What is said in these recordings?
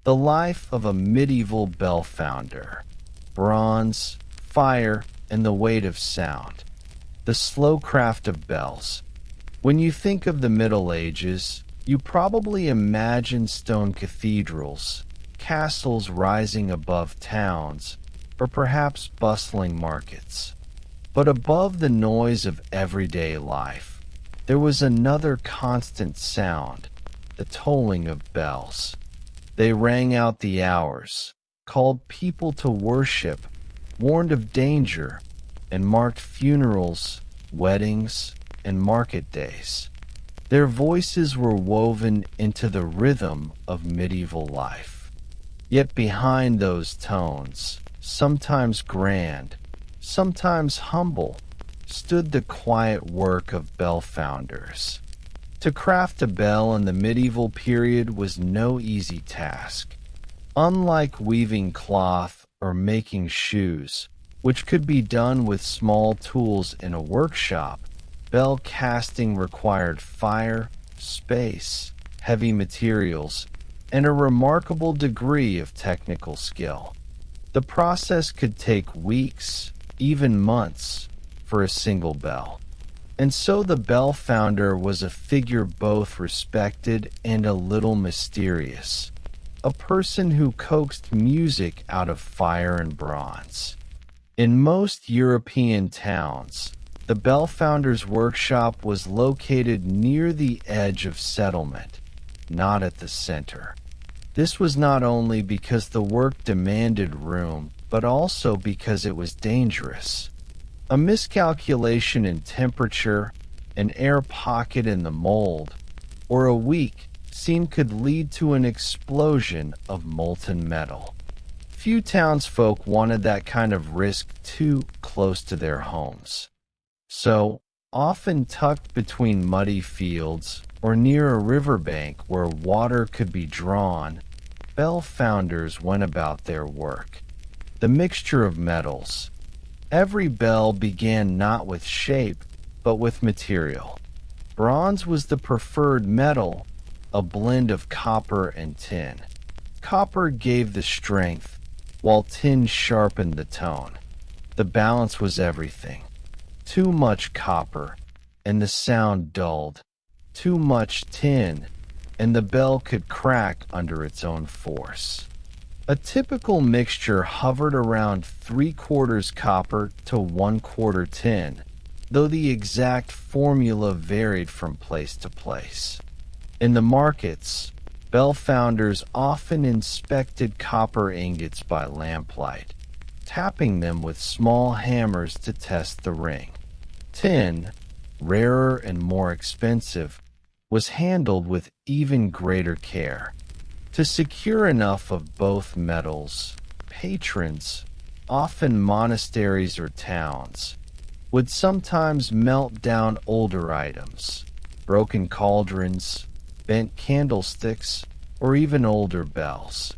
The life of a medieval bell founder. Bronze, fire, and the weight of sound. The slow craft of bells. When you think of the Middle Ages, you probably imagine stone cathedrals, castles rising above towns, or perhaps bustling markets. But above the noise of everyday life, there was another constant sound, the tolling of bells. They rang out the hours, called people to worship, warned of danger, and marked funerals, weddings, and market days. Their voices were woven into the rhythm of medieval life. Yet behind those tones, sometimes grand, sometimes humble, stood the quiet work of bell founders. To craft a bell in the medieval period was no easy task. Unlike weaving cloth or making shoes, which could be done with small tools in a workshop, bell casting required fire, space, heavy materials, and a remarkable degree of technical skill. The process could take weeks, even months, for a single bell. And so the bell founder was a figure both respected and a little mysterious, a person who coaxed music out of fire and bronze. In most European towns, the bell founder's workshop was located near the edge of settlement, not at the center. This was not only because the work demanded room, but also because it was dangerous. A miscalculation in temperature, an air pocket in the mold, or a weak seam could lead to an explosion of molten metal. Few townsfolk wanted that kind of risk too close to their homes. So, often tucked between muddy fields or near a riverbank where water could be drawn, bell founders went about their work. The mixture of metals. Every bell began not with shape, but with material. Bronze was the preferred metal, a blend of copper and tin. Copper gave the strength, while tin sharpened the tone. The balance was everything. Too much copper, and the sound dulled. Too much tin, and the bell could crack under its own force. A typical mixture hovered around 3/4 copper to 1/4 tin, though the exact formula varied from place to place. In the markets, bell founders often inspected copper ingots by lamplight, tapping them with small hammers to test the ring. Tin, rarer and more expensive, was handled with even greater care. To secure enough of both metals, patrons, often monasteries or towns, would sometimes melt down older items, broken cauldrons, bent candlesticks, or even older bells.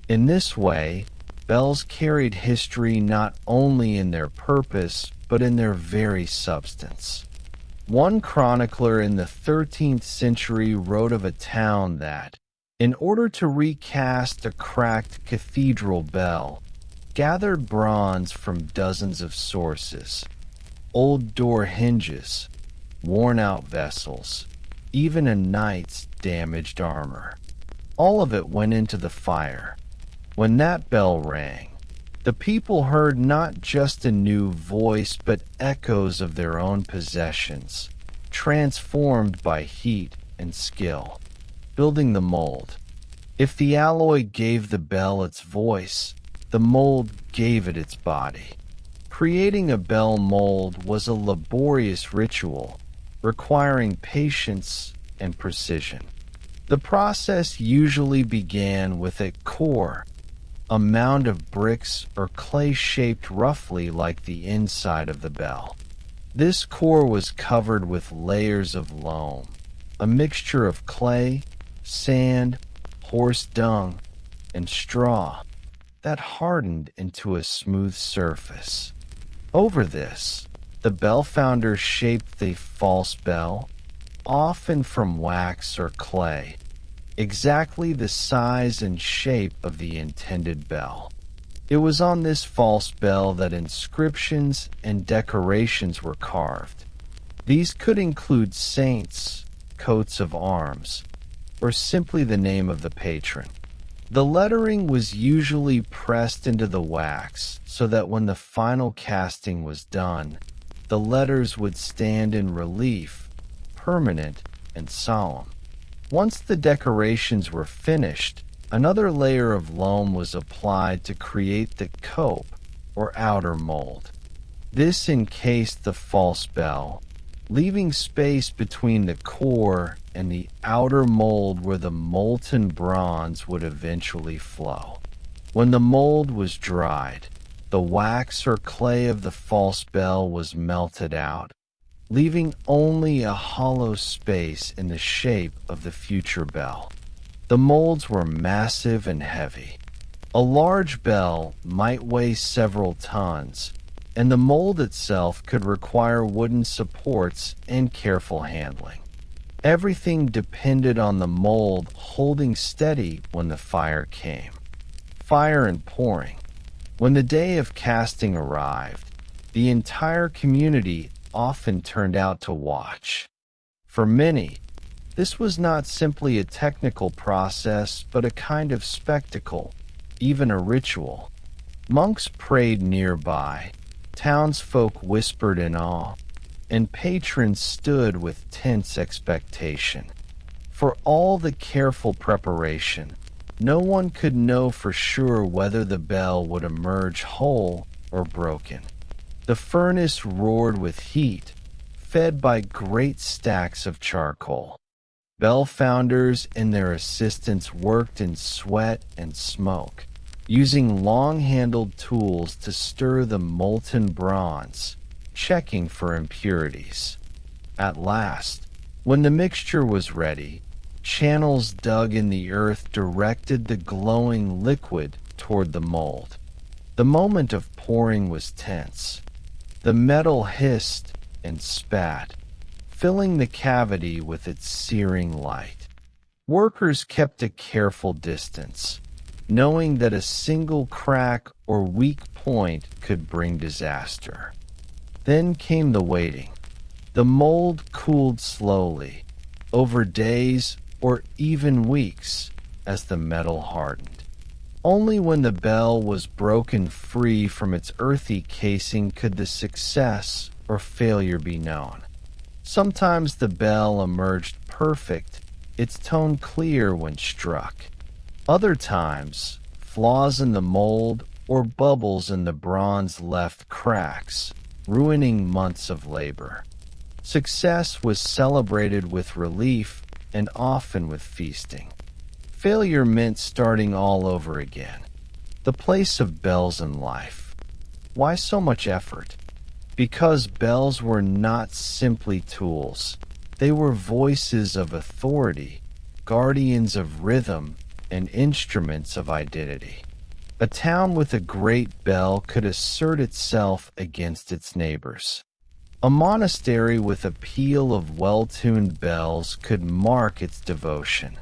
In this way, bells carried history not only in their purpose, but in their very substance. One chronicler in the 13th century wrote of a town that, in order to recast a cracked cathedral bell, gathered bronze from dozens of sources, old door hinges, worn-out vessels, even a knight's damaged armor. All of it went into the fire. When that bell rang, the people heard not just a new voice but echoes of their own possessions, transformed by heat and skill. Building the mold. If the alloy gave the bell its voice, the mold gave it its body. Creating a bell mold was a laborious ritual, requiring patience and precision. The process usually began with a core, a mound of bricks or clay shaped roughly like the inside of the bell. This core was covered with layers of loam, a mixture of clay, sand, horse dung, and straw that hardened into a smooth surface. Over this, the bell founder shaped the false bell, often from wax or clay. exactly the size and shape of the intended bell. It was on this false bell that inscriptions and decorations were carved. These could include saints, coats of arms, or simply the name of the patron. The lettering was usually pressed into the wax so that when the final casting was done, the letters would stand in relief, permanent and solemn. Once the decorations were finished, another layer of loam was applied to create the cope, or outer mold. This encased the false bell, leaving space between the core and the outer mold where the molten bronze would eventually flow. When the mold was dried, the wax or clay of the false bell was melted out, leaving only a hollow space in the shape of the future bell. The molds were massive and heavy. A large bell might weigh several tons, and the mold itself could require wooden supports and careful handling. Everything depended on the mold holding steady when the fire came. Fire and pouring. When the day of casting arrived, the entire community often turned out to watch. For many, this was not simply a technical process, but a kind of spectacle, even a ritual. Monks prayed nearby, townsfolk whispered in awe, and patrons stood with tense expectation. For all the careful preparation, no one could know for sure whether the bell would emerge whole or broken. The furnace roared with heat, fed by great stacks of charcoal. Bell founders and their assistants worked in sweat and smoke, using long-handled tools to stir the molten bronze, checking for impurities. At last, when the mixture was ready, channels dug in the earth directed the glowing liquid toward the mold. The moment of pouring was tense. The metal hissed and spat, filling the cavity with its searing light. Workers kept a careful distance, knowing that a single crack or weak point could bring disaster. Then came the waiting. The mold cooled slowly, over days or even weeks, as the metal hardened. Only when the bell was broken free from its earthy casing could the success or failure be known. Sometimes the bell emerged perfect, its tone clear when struck. Other times, flaws in the mold or bubbles in the bronze left cracks, ruining months of labor. Success was celebrated with relief and often with feasting. Failure meant starting all over again. The place of bells in life. Why so much effort? Because bells were not simply tools. They were voices of authority, guardians of rhythm, and instruments of identity. A town with a great bell could assert itself against its neighbors. A monastery with a peal of well-tuned bells could mark its devotion.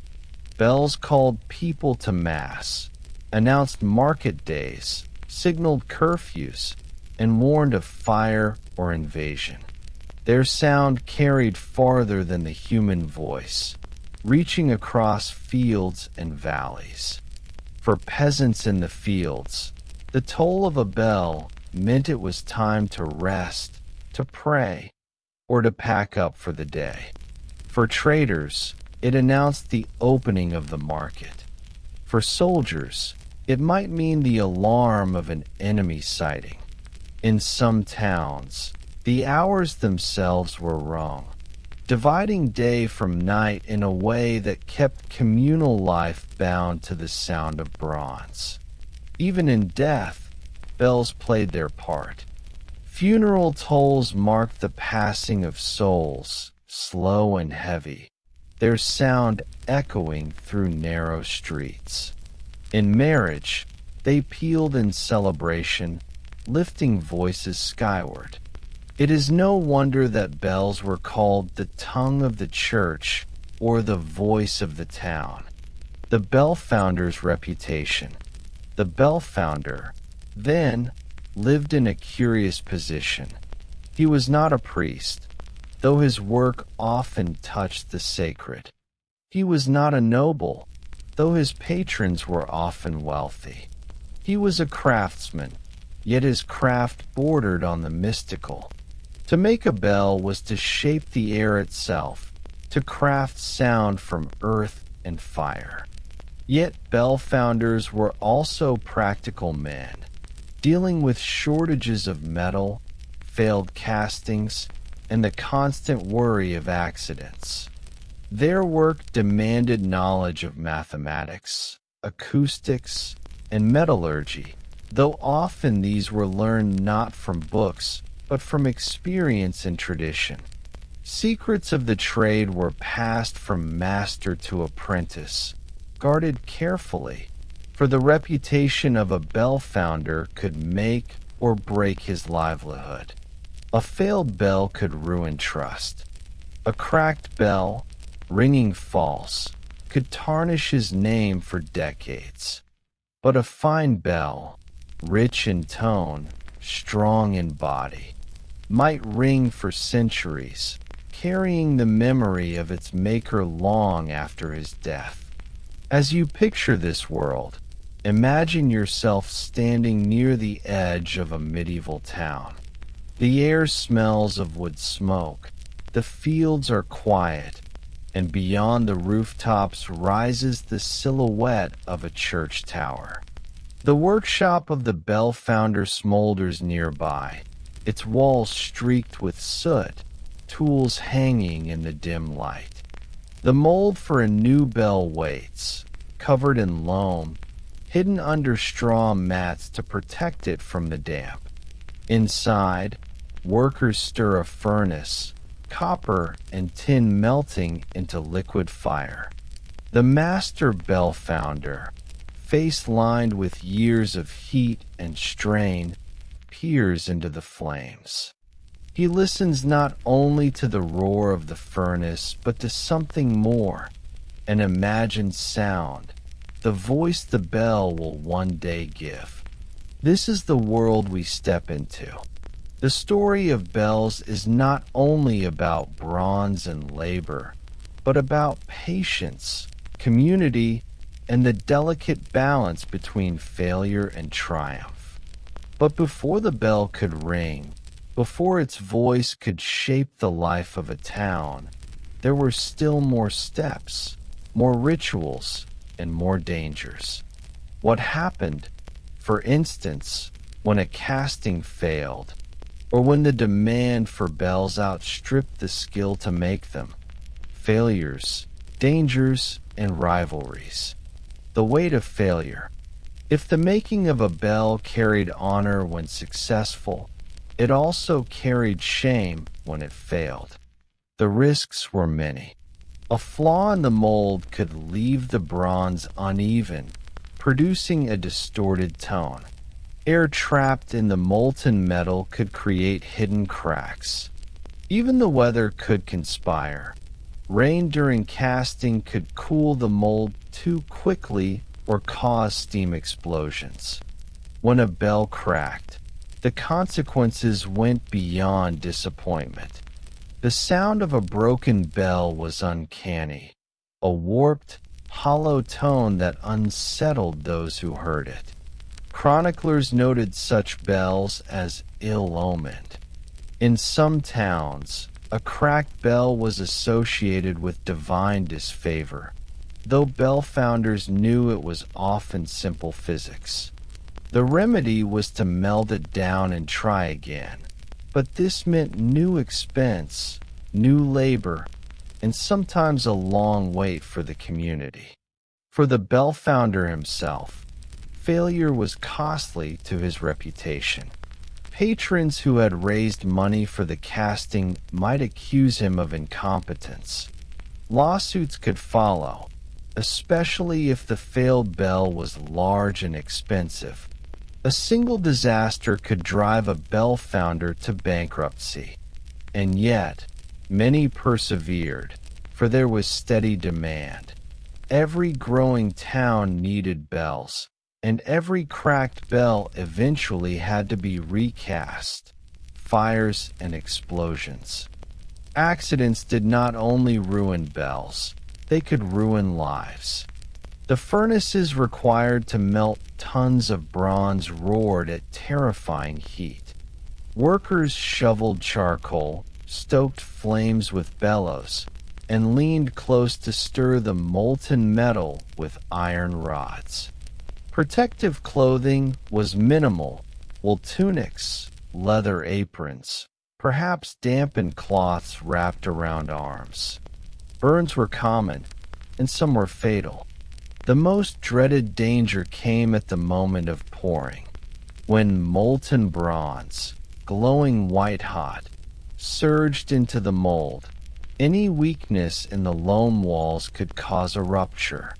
Bells called people to mass, announced market days, signaled curfews, and warned of fire or invasion. Their sound carried farther than the human voice, reaching across fields and valleys. For peasants in the fields, the toll of a bell meant it was time to rest, to pray, or to pack up for the day. For traders, it announced the opening of the market. For soldiers, it might mean the alarm of an enemy sighting. In some towns, the hours themselves were rung, dividing day from night in a way that kept communal life bound to the sound of bronze. Even in death, bells played their part. Funeral tolls marked the passing of souls, slow and heavy, their sound echoing through narrow streets. In marriage, they pealed in celebration, lifting voices skyward. It is no wonder that bells were called the tongue of the church or the voice of the town. The bell founder's reputation. The bell founder, then, lived in a curious position. He was not a priest, though his work often touched the sacred. He was not a noble, though his patrons were often wealthy. He was a craftsman, yet his craft bordered on the mystical. To make a bell was to shape the air itself, to craft sound from earth and fire. Yet bell founders were also practical men, dealing with shortages of metal, failed castings, and the constant worry of accidents. Their work demanded knowledge of mathematics, acoustics, and metallurgy, though often these were learned not from books, but from experience and tradition. Secrets of the trade were passed from master to apprentice, guarded carefully, for the reputation of a bell founder could make or break his livelihood. A failed bell could ruin trust. A cracked bell, ringing false, could tarnish his name for decades. But a fine bell, rich in tone, strong in body, might ring for centuries, carrying the memory of its maker long after his death. As you picture this world, imagine yourself standing near the edge of a medieval town. The air smells of wood smoke, the fields are quiet, and beyond the rooftops rises the silhouette of a church tower. The workshop of the bell founder smolders nearby, its walls streaked with soot, tools hanging in the dim light. The mold for a new bell waits, covered in loam, hidden under straw mats to protect it from the damp. Inside, workers stir a furnace, copper and tin melting into liquid fire. The master bell founder, face lined with years of heat and strain, peers into the flames. He listens not only to the roar of the furnace, but to something more, an imagined sound, the voice the bell will one day give. This is the world we step into. The story of bells is not only about bronze and labor, but about patience, community, and the delicate balance between failure and triumph. But before the bell could ring, before its voice could shape the life of a town, there were still more steps, more rituals, and more dangers. What happened, for instance, when a casting failed, or when the demand for bells outstripped the skill to make them? Failures, dangers, and rivalries. The weight of failure. If the making of a bell carried honor when successful, it also carried shame when it failed. The risks were many. A flaw in the mold could leave the bronze uneven, producing a distorted tone. Air trapped in the molten metal could create hidden cracks. Even the weather could conspire. Rain during casting could cool the mold too quickly or cause steam explosions. When a bell cracked, the consequences went beyond disappointment. The sound of a broken bell was uncanny, a warped, hollow tone that unsettled those who heard it. Chroniclers noted such bells as ill-omened. In some towns, a cracked bell was associated with divine disfavor, though bell founders knew it was often simple physics. The remedy was to melt it down and try again, but this meant new expense, new labor, and sometimes a long wait for the community. For the bell founder himself, failure was costly to his reputation. Patrons who had raised money for the casting might accuse him of incompetence. Lawsuits could follow, especially if the failed bell was large and expensive. A single disaster could drive a bell founder to bankruptcy. And yet, many persevered, for there was steady demand. Every growing town needed bells, and every cracked bell eventually had to be recast. Fires and explosions. Accidents did not only ruin bells, they could ruin lives. The furnaces required to melt tons of bronze roared at terrifying heat. Workers shoveled charcoal, stoked flames with bellows, and leaned close to stir the molten metal with iron rods. Protective clothing was minimal: wool tunics, leather aprons, perhaps dampened cloths wrapped around arms. Burns were common, and some were fatal. The most dreaded danger came at the moment of pouring, when molten bronze, glowing white-hot, surged into the mold. Any weakness in the loam walls could cause a rupture.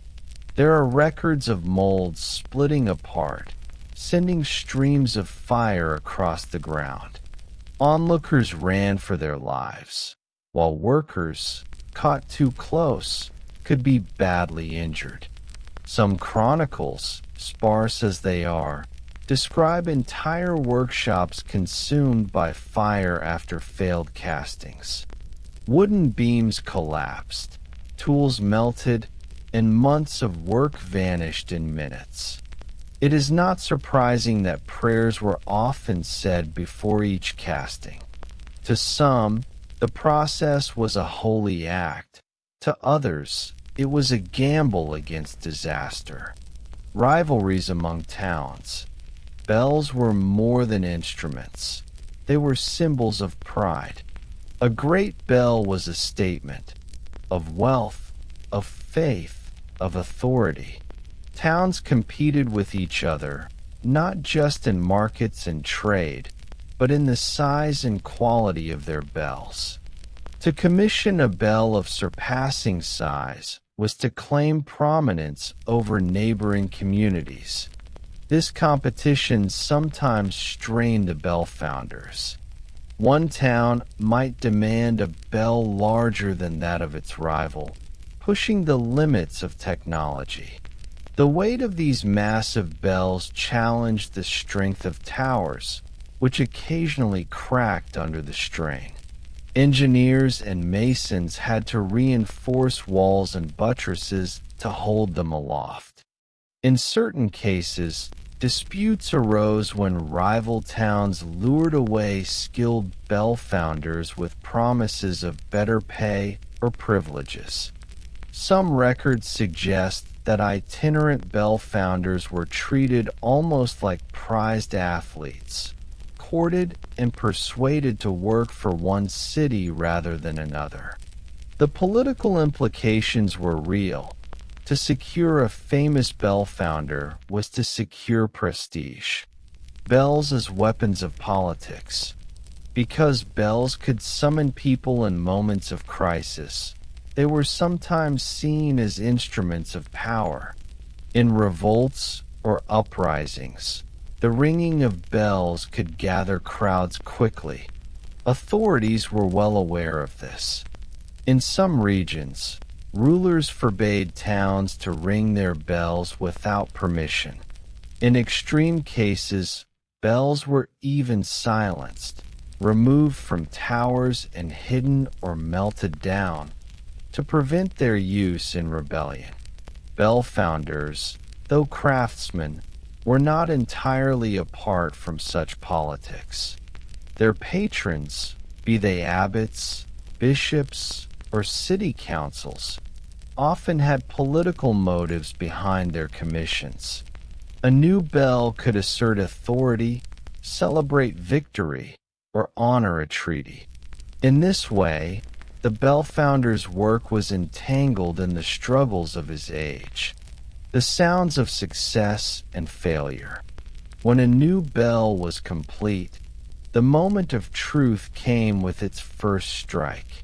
There are records of molds splitting apart, sending streams of fire across the ground. Onlookers ran for their lives, while workers, caught too close, could be badly injured. Some chronicles, sparse as they are, describe entire workshops consumed by fire after failed castings. Wooden beams collapsed, tools melted, and months of work vanished in minutes. It is not surprising that prayers were often said before each casting. To some, the process was a holy act. To others, it was a gamble against disaster. Rivalries among towns. Bells were more than instruments. They were symbols of pride. A great bell was a statement of wealth, of faith, of authority. Towns competed with each other, not just in markets and trade, but in the size and quality of their bells. To commission a bell of surpassing size was to claim prominence over neighboring communities. This competition sometimes strained the bell founders. One town might demand a bell larger than that of its rival, pushing the limits of technology. The weight of these massive bells challenged the strength of towers, which occasionally cracked under the strain. Engineers and masons had to reinforce walls and buttresses to hold them aloft. In certain cases, disputes arose when rival towns lured away skilled bell founders with promises of better pay or privileges. Some records suggest that itinerant bell founders were treated almost like prized athletes, courted and persuaded to work for one city rather than another. The political implications were real. To secure a famous bell founder was to secure prestige. Bells as weapons of politics. Because bells could summon people in moments of crisis, they were sometimes seen as instruments of power. In revolts or uprisings, the ringing of bells could gather crowds quickly. Authorities were well aware of this. In some regions, rulers forbade towns to ring their bells without permission. In extreme cases, bells were even silenced, removed from towers and hidden or melted down to prevent their use in rebellion. Bell founders, though craftsmen, were not entirely apart from such politics. Their patrons, be they abbots, bishops, or city councils, often had political motives behind their commissions. A new bell could assert authority, celebrate victory, or honor a treaty. In this way, the bell founder's work was entangled in the struggles of his age, the sounds of success and failure. When a new bell was complete, the moment of truth came with its first strike.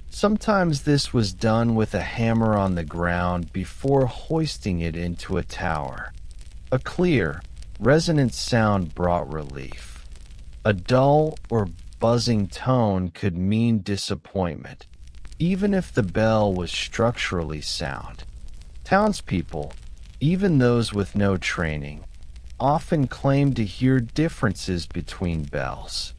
Sometimes this was done with a hammer on the ground before hoisting it into a tower. A clear, resonant sound brought relief. A dull or buzzing tone could mean disappointment, even if the bell was structurally sound. Townspeople, even those with no training, often claimed to hear differences between bells.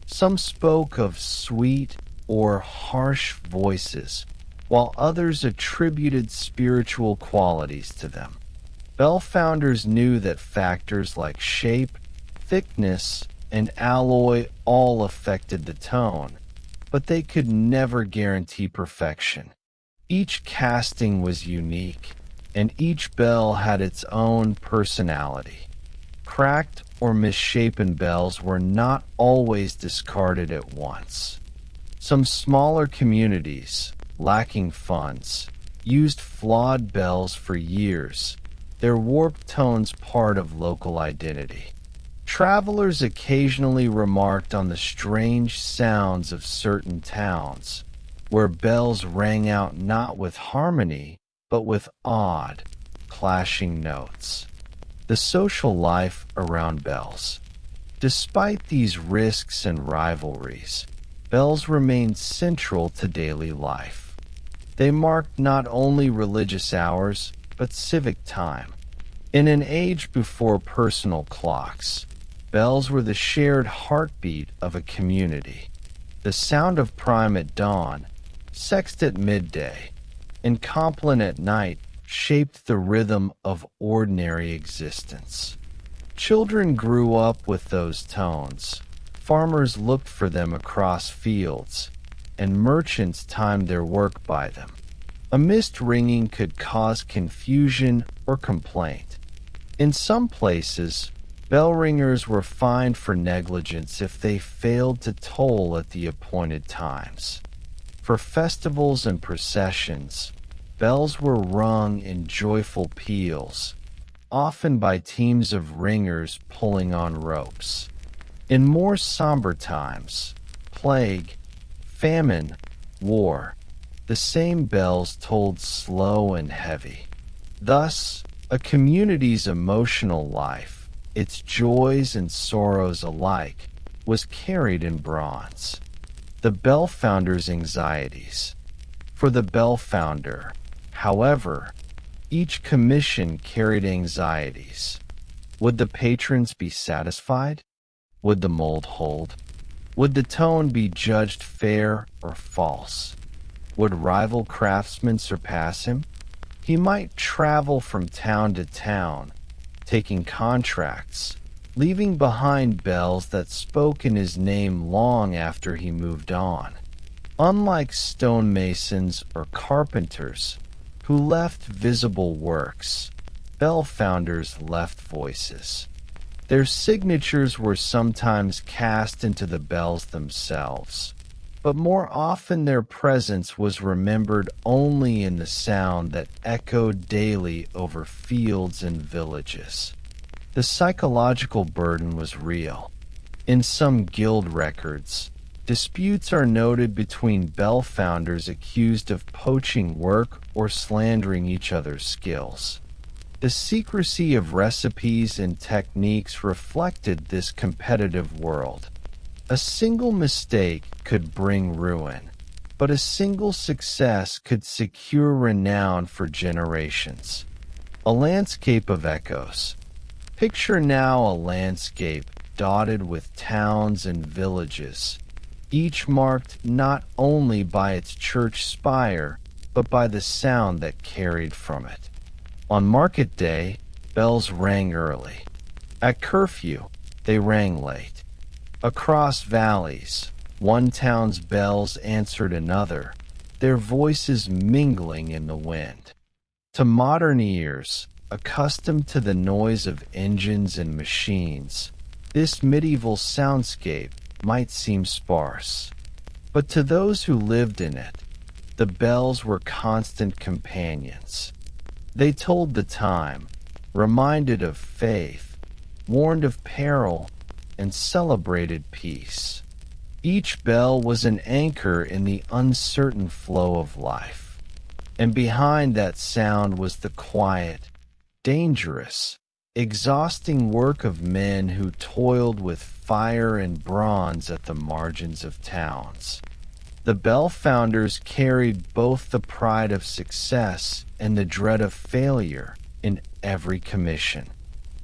Some spoke of sweet or harsh voices, while others attributed spiritual qualities to them. Bell founders knew that factors like shape, thickness, and alloy all affected the tone, but they could never guarantee perfection. Each casting was unique, and each bell had its own personality. Cracked or misshapen bells were not always discarded at once. Some smaller communities, lacking funds, used flawed bells for years, their warped tones part of local identity. Travelers occasionally remarked on the strange sounds of certain towns, where bells rang out not with harmony, but with odd, clashing notes. The social life around bells. Despite these risks and rivalries, bells remained central to daily life. They marked not only religious hours, but civic time. In an age before personal clocks, bells were the shared heartbeat of a community. The sound of prime at dawn, sext at midday, and compline at night shaped the rhythm of ordinary existence. Children grew up with those tones. Farmers looked for them across fields, and merchants timed their work by them. A missed ringing could cause confusion or complaint. In some places, bell ringers were fined for negligence if they failed to toll at the appointed times. For festivals and processions, bells were rung in joyful peals, often by teams of ringers pulling on ropes. In more somber times, plague, famine, war, the same bells tolled slow and heavy. Thus, a community's emotional life, its joys and sorrows alike, was carried in bronze. The bell founder's anxieties. For the bell founder, however, each commission carried anxieties. Would the patrons be satisfied? Would the mold hold? Would the tone be judged fair or false? Would rival craftsmen surpass him? He might travel from town to town, taking contracts, leaving behind bells that spoke in his name long after he moved on. Unlike stonemasons or carpenters, who left visible works, bell founders left voices. Their signatures were sometimes cast into the bells themselves, but more often their presence was remembered only in the sound that echoed daily over fields and villages. The psychological burden was real. In some guild records, disputes are noted between bell founders accused of poaching work or slandering each other's skills. The secrecy of recipes and techniques reflected this competitive world. A single mistake could bring ruin, but a single success could secure renown for generations. A landscape of echoes. Picture now a landscape dotted with towns and villages, each marked not only by its church spire, but by the sound that carried from it. On market day, bells rang early. At curfew, they rang late. Across valleys, one town's bells answered another, their voices mingling in the wind. To modern ears, accustomed to the noise of engines and machines, this medieval soundscape might seem sparse. But to those who lived in it, the bells were constant companions. They told the time, reminded of faith, warned of peril, and celebrated peace. Each bell was an anchor in the uncertain flow of life, and behind that sound was the quiet, dangerous, exhausting work of men who toiled with fire and bronze at the margins of towns. The bell founders carried both the pride of success and the dread of failure in every commission.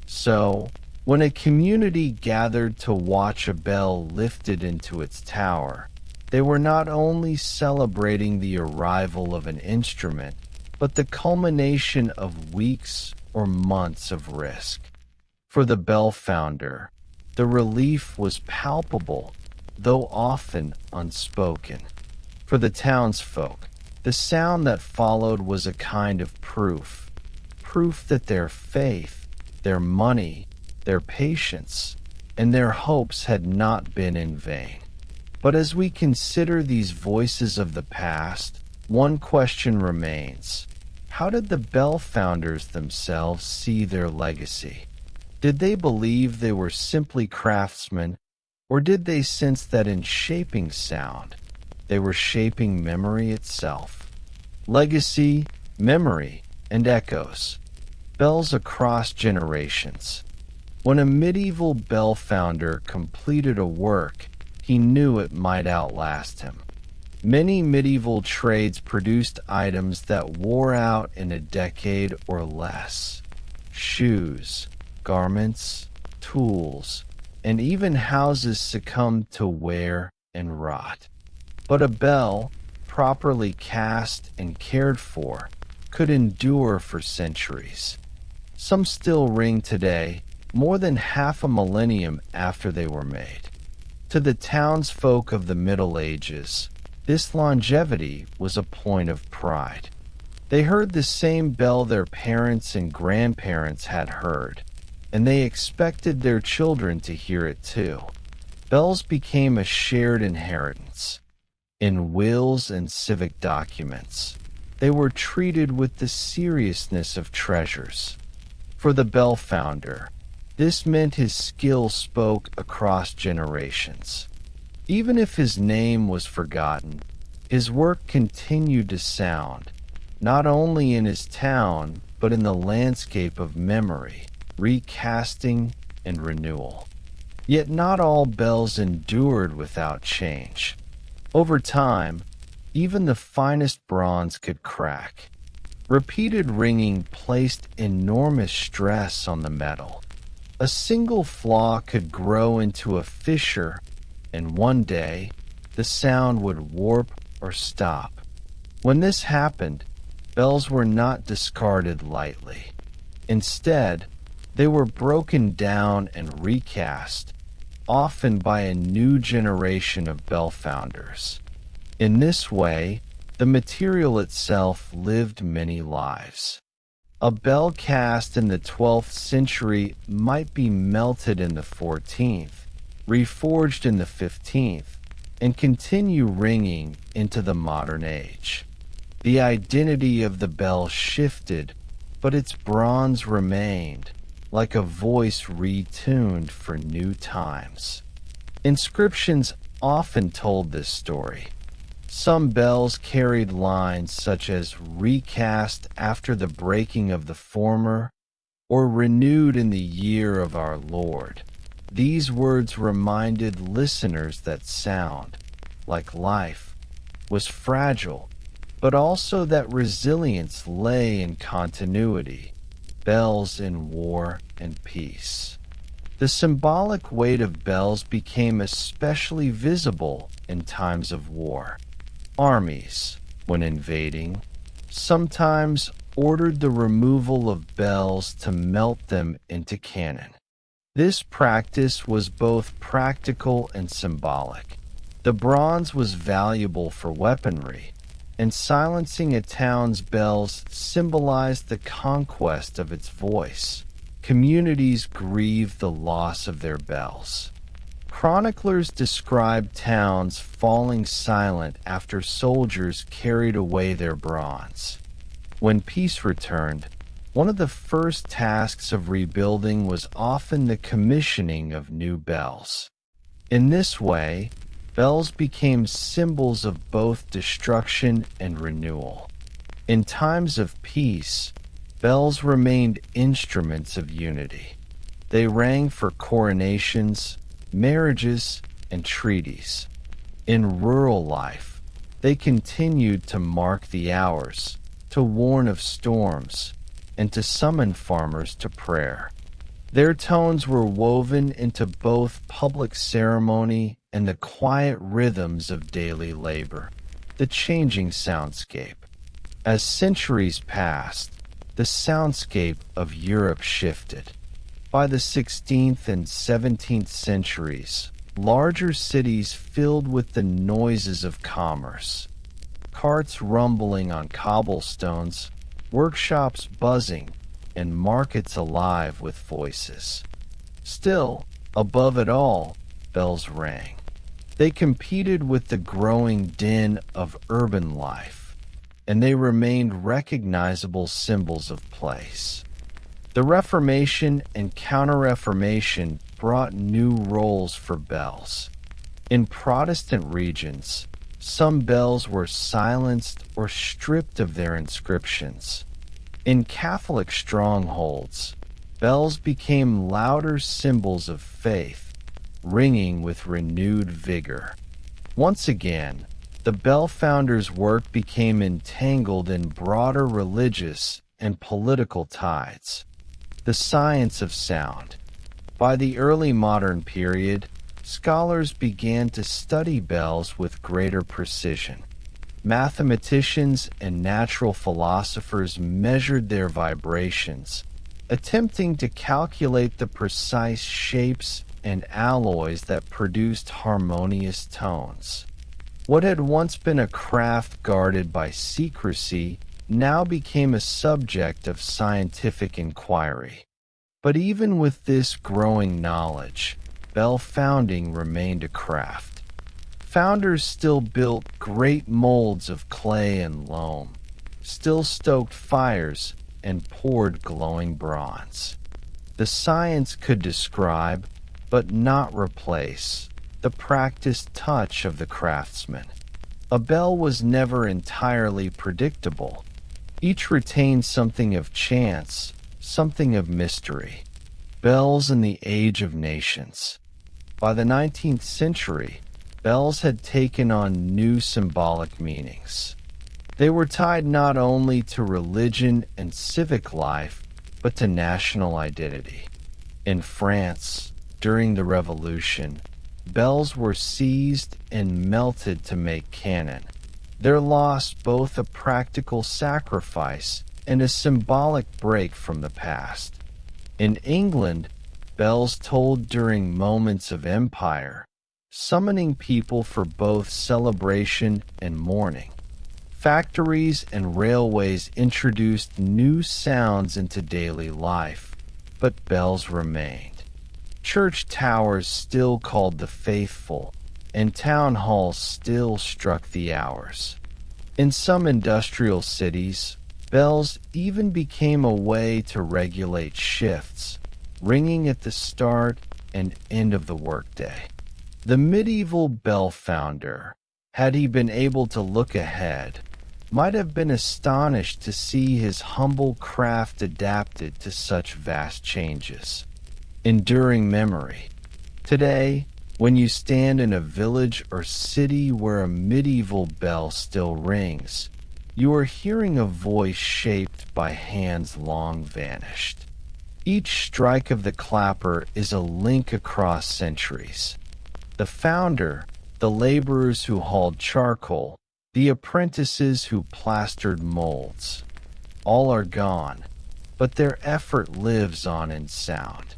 So, when a community gathered to watch a bell lifted into its tower, they were not only celebrating the arrival of an instrument, but the culmination of weeks or months of risk. For the bell founder, the relief was palpable, though often unspoken. For the townsfolk, the sound that followed was a kind of proof that their faith, their money, their patience, and their hopes had not been in vain. But as we consider these voices of the past, one question remains. How did the bell founders themselves see their legacy? Did they believe they were simply craftsmen, or did they sense that in shaping sound, they were shaping memory itself? Legacy, memory, and echoes. Bells across generations. When a medieval bell founder completed a work, he knew it might outlast him. Many medieval trades produced items that wore out in a decade or less. Shoes, garments, tools, and even houses succumbed to wear and rot. But a bell, properly cast and cared for, could endure for centuries. Some still ring today, more than half a millennium after they were made. To the townsfolk of the Middle Ages, this longevity was a point of pride. They heard the same bell their parents and grandparents had heard, and they expected their children to hear it too. Bells became a shared inheritance. In wills and civic documents, they were treated with the seriousness of treasures. For the bell founder, this meant his skill spoke across generations. Even if his name was forgotten, his work continued to sound, not only in his town, but in the landscape of memory, recasting, and renewal. Yet not all bells endured without change. Over time, even the finest bronze could crack. Repeated ringing placed enormous stress on the metal. A single flaw could grow into a fissure, and one day, the sound would warp or stop. When this happened, bells were not discarded lightly. Instead, they were broken down and recast, often by a new generation of bell founders. In this way, the material itself lived many lives. A bell cast in the 12th century might be melted in the 14th, reforged in the 15th, and continue ringing into the modern age. The identity of the bell shifted, but its bronze remained, like a voice retuned for new times. Inscriptions often told this story. Some bells carried lines such as recast after the breaking of the former, or renewed in the year of our Lord. These words reminded listeners that sound, like life, was fragile, but also that resilience lay in continuity, bells in war and peace. The symbolic weight of bells became especially visible in times of war. Armies, when invading, sometimes ordered the removal of bells to melt them into cannon. This practice was both practical and symbolic. The bronze was valuable for weaponry, and silencing a town's bells symbolized the conquest of its voice. Communities grieved the loss of their bells. Chroniclers describe towns falling silent after soldiers carried away their bronze. When peace returned, one of the first tasks of rebuilding was often the commissioning of new bells. In this way, bells became symbols of both destruction and renewal. In times of peace, bells remained instruments of unity. They rang for coronations, marriages, and treaties. In rural life, They continued to mark the hours, to warn of storms, and to summon farmers to prayer. Their tones were woven into both public ceremony and the quiet rhythms of daily labor, the changing soundscape. As centuries passed, the soundscape of Europe shifted. By the 16th and 17th centuries, larger cities filled with the noises of commerce, carts rumbling on cobblestones, workshops buzzing, and markets alive with voices. Still, above it all, bells rang. They competed with the growing din of urban life, and they remained recognizable symbols of place. The Reformation and Counter-Reformation brought new roles for bells. In Protestant regions, some bells were silenced or stripped of their inscriptions. In Catholic strongholds, bells became louder symbols of faith, ringing with renewed vigor. Once again, the bell founder's work became entangled in broader religious and political tides. The science of sound. By the early modern period, scholars began to study bells with greater precision. Mathematicians and natural philosophers measured their vibrations, attempting to calculate the precise shapes and alloys that produced harmonious tones. What had once been a craft guarded by secrecy now became a subject of scientific inquiry. But even with this growing knowledge, bell founding remained a craft. Founders still built great molds of clay and loam, still stoked fires and poured glowing bronze. The science could describe, but not replace, the practiced touch of the craftsman. A bell was never entirely predictable. Each retained something of chance, something of mystery. Bells in the Age of Nations. By the 19th century, bells had taken on new symbolic meanings. They were tied not only to religion and civic life, but to national identity. In France, during the Revolution, bells were seized and melted to make cannon. Their loss both a practical sacrifice and a symbolic break from the past. In England, bells tolled during moments of empire, summoning people for both celebration and mourning. Factories and railways introduced new sounds into daily life, but bells remained. Church towers still called the faithful, and town halls still struck the hours. In some industrial cities, bells even became a way to regulate shifts, ringing at the start and end of the workday. The medieval bell founder, had he been able to look ahead, might have been astonished to see his humble craft adapted to such vast changes. Enduring memory. Today, when you stand in a village or city where a medieval bell still rings, you are hearing a voice shaped by hands long vanished. Each strike of the clapper is a link across centuries. The founder, the laborers who hauled charcoal, the apprentices who plastered molds, all are gone, but their effort lives on in sound.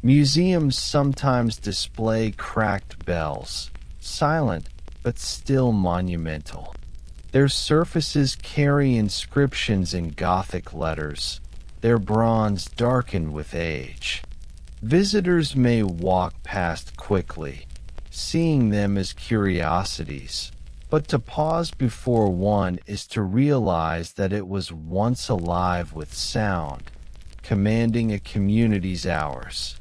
Museums sometimes display cracked bells, silent but still monumental. Their surfaces carry inscriptions in Gothic letters, their bronze darkened with age. Visitors may walk past quickly, seeing them as curiosities, but to pause before one is to realize that it was once alive with sound, commanding a community's hours.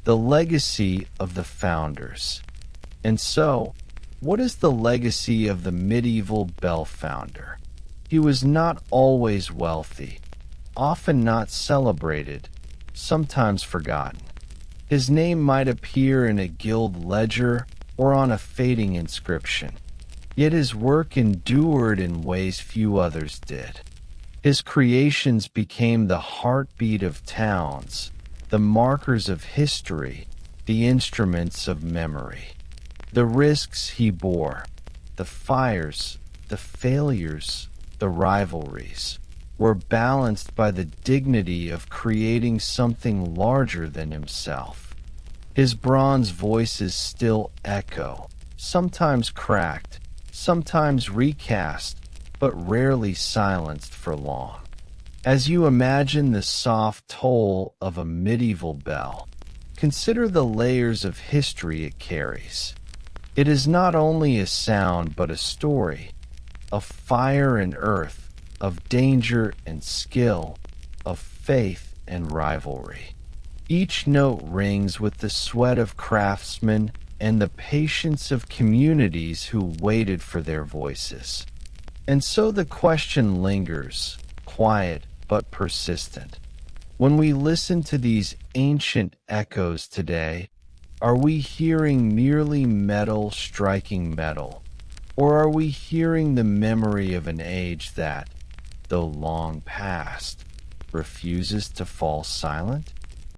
The legacy of the founders. And so, what is the legacy of the medieval bell founder? He was not always wealthy, often not celebrated, sometimes forgotten. His name might appear in a guild ledger or on a fading inscription. Yet his work endured in ways few others did. His creations became the heartbeat of towns, the markers of history, the instruments of memory. The risks he bore, the fires, the failures, the rivalries, were balanced by the dignity of creating something larger than himself. His bronze voices still echo, sometimes cracked, sometimes recast, but rarely silenced for long. As you imagine the soft toll of a medieval bell, consider the layers of history it carries. It is not only a sound but a story, of fire and earth, of danger and skill, of faith and rivalry. Each note rings with the sweat of craftsmen and the patience of communities who waited for their voices. And so the question lingers, quiet but persistent. When we listen to these ancient echoes today, are we hearing merely metal striking metal, or are we hearing the memory of an age that, though long past, refuses to fall silent?